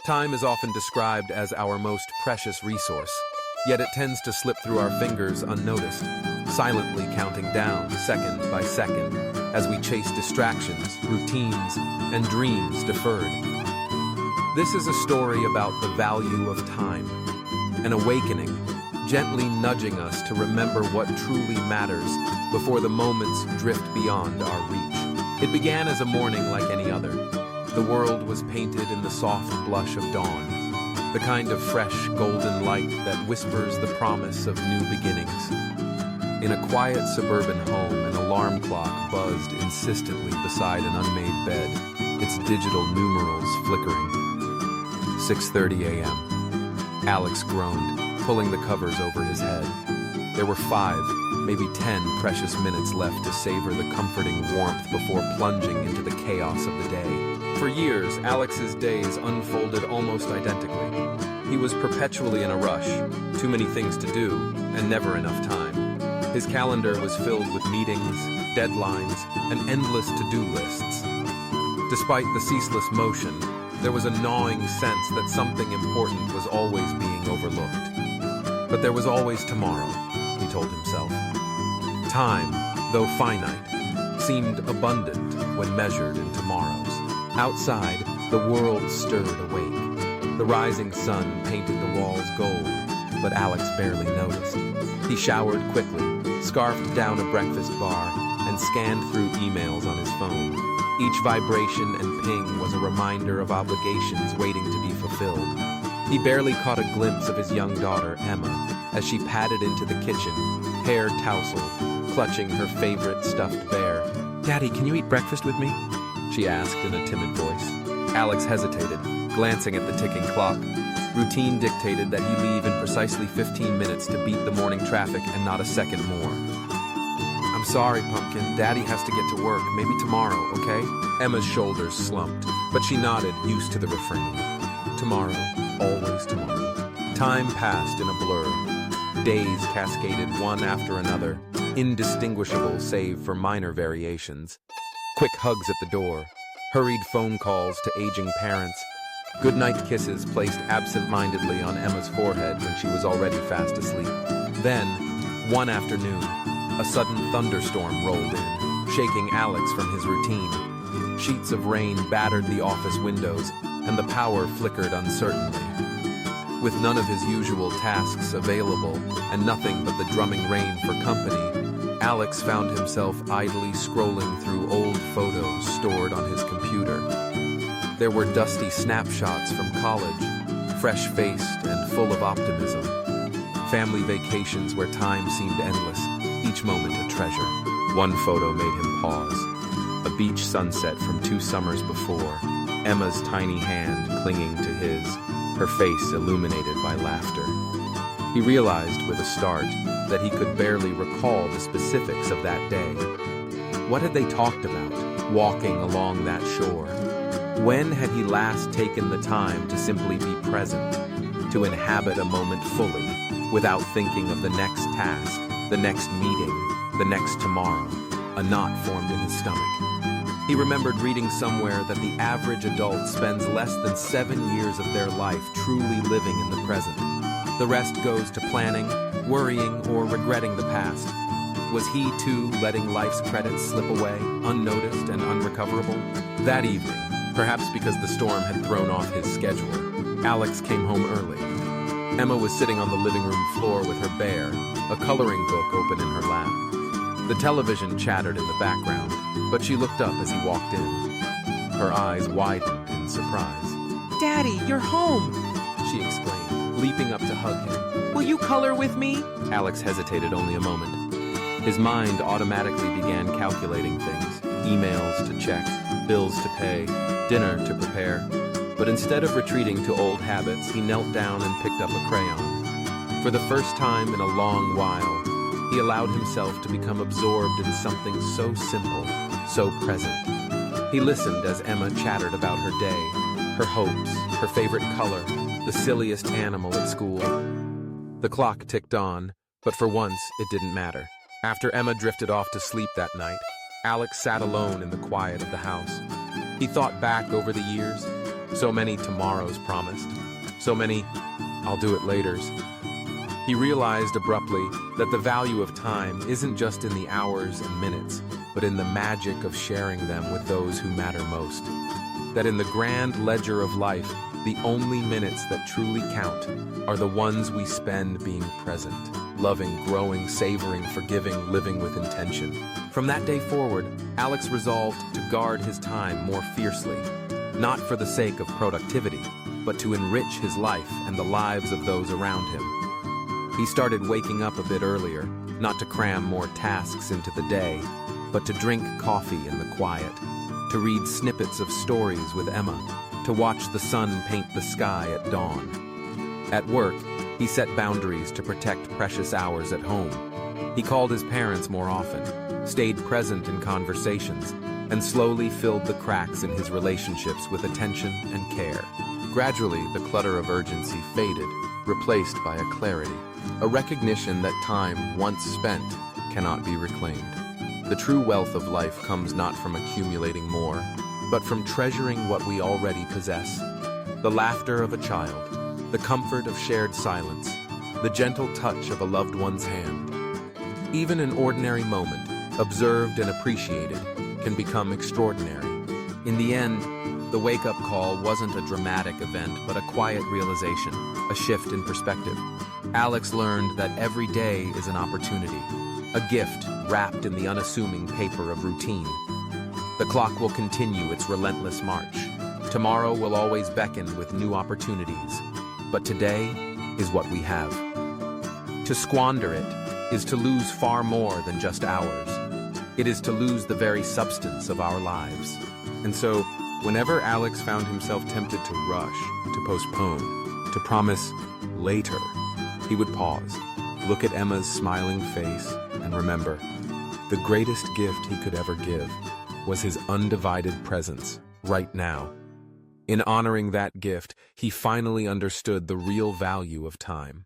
Time is often described as our most precious resource, yet it tends to slip through our fingers unnoticed, silently counting down second by second as we chase distractions, routines, and dreams deferred. This is a story about the value of time, an awakening, gently nudging us to remember what truly matters before the moments drift beyond our reach. It began as a morning like any other. The world was painted in the soft blush of dawn, the kind of fresh, golden light that whispers the promise of new beginnings. In a quiet suburban home, an alarm clock buzzed insistently beside an unmade bed, its digital numerals flickering. 6:30 a.m. Alex groaned, pulling the covers over his head. There were 5, maybe 10 precious minutes left to savor the comforting warmth before plunging into the chaos of the day. For years, Alex's days unfolded almost identically. He was perpetually in a rush, too many things to do, and never enough time. His calendar was filled with meetings, deadlines, and endless to-do lists. Despite the ceaseless motion, there was a gnawing sense that something important was always being overlooked. But there was always tomorrow, he told himself. Time, though finite, seemed abundant when measured in tomorrows. Outside, the world stirred awake. The rising sun painted the walls gold, but Alex barely noticed. He showered quickly, scarfed down a breakfast bar, and scanned through emails on his phone. Each vibration and ping was a reminder of obligations waiting to be fulfilled. He barely caught a glimpse of his young daughter, Emma, as she padded into the kitchen, hair tousled, clutching her favorite stuffed bear. "Daddy, can you eat breakfast with me?" she asked in a timid voice. Alex hesitated, glancing at the ticking clock. Routine dictated that he leave in precisely 15 minutes to beat the morning traffic and not a second more. "I'm sorry, Pumpkin. Daddy has to get to work. Maybe tomorrow, okay?" Emma's shoulders slumped, but she nodded, used to the refrain. Tomorrow, always tomorrow. Time passed in a blur. Days cascaded one after another, indistinguishable save for minor variations. Quick hugs at the door, hurried phone calls to aging parents, goodnight kisses placed absent-mindedly on Emma's forehead when she was already fast asleep. Then, one afternoon, a sudden thunderstorm rolled in, shaking Alex from his routine. Sheets of rain battered the office windows, and the power flickered uncertainly. With none of his usual tasks available, and nothing but the drumming rain for company, Alex found himself idly scrolling through old photos stored on his computer. There were dusty snapshots from college, fresh-faced and full of optimism. Family vacations where time seemed endless, each moment a treasure. One photo made him pause. A beach sunset from 2 summers before, Emma's tiny hand clinging to his, her face illuminated by laughter. He realized with a start that he could barely recall the specifics of that day. What had they talked about, walking along that shore? When had he last taken the time to simply be present, to inhabit a moment fully, without thinking of the next task, the next meeting, the next tomorrow? A knot formed in his stomach. He remembered reading somewhere that the average adult spends less than 7 years of their life truly living in the present. The rest goes to planning, worrying, or regretting the past. Was he, too, letting life's credits slip away, unnoticed and unrecoverable? That evening, perhaps because the storm had thrown off his schedule, Alex came home early. Emma was sitting on the living room floor with her bear, a coloring book open in her lap. The television chattered in the background, but she looked up as he walked in. Her eyes widened in surprise. "Daddy, you're home!" she exclaimed, leaping up to hug him. "Will you color with me?" Alex hesitated only a moment. His mind automatically began calculating things, emails to check, bills to pay, dinner to prepare. But instead of retreating to old habits, he knelt down and picked up a crayon. For the first time in a long while, he allowed himself to become absorbed in something so simple, so present. He listened as Emma chattered about her day, her hopes, her favorite color, the silliest animal at school. The clock ticked on, but for once it didn't matter. After Emma drifted off to sleep that night, Alex sat alone in the quiet of the house. He thought back over the years, So many tomorrows promised. So many I'll do it laters. He realized abruptly that the value of time isn't just in the hours and minutes, but in the magic of sharing them with those who matter most. That in the grand ledger of life, the only minutes that truly count are the ones we spend being present, loving, growing, savoring, forgiving, living with intention. From that day forward, Alex resolved to guard his time more fiercely, not for the sake of productivity, but to enrich his life and the lives of those around him. He started waking up a bit earlier, not to cram more tasks into the day, but to drink coffee in the quiet, to read snippets of stories with Emma, to watch the sun paint the sky at dawn. At work, he set boundaries to protect precious hours at home. He called his parents more often, stayed present in conversations, and slowly filled the cracks in his relationships with attention and care. Gradually, the clutter of urgency faded, replaced by a clarity, a recognition that time once spent cannot be reclaimed. The true wealth of life comes not from accumulating more, but from treasuring what we already possess. The laughter of a child, the comfort of shared silence, the gentle touch of a loved one's hand. Even an ordinary moment, observed and appreciated, can become extraordinary. In the end, the wake-up call wasn't a dramatic event, but a quiet realization, a shift in perspective. Alex learned that every day is an opportunity, a gift wrapped in the unassuming paper of routine. The clock will continue its relentless march. Tomorrow will always beckon with new opportunities, but today is what we have. To squander it is to lose far more than just hours. It is to lose the very substance of our lives. And so, whenever Alex found himself tempted to rush, to postpone, to promise later, he would pause, look at Emma's smiling face, and remember, the greatest gift he could ever give was his undivided presence right now. In honoring that gift, he finally understood the real value of time.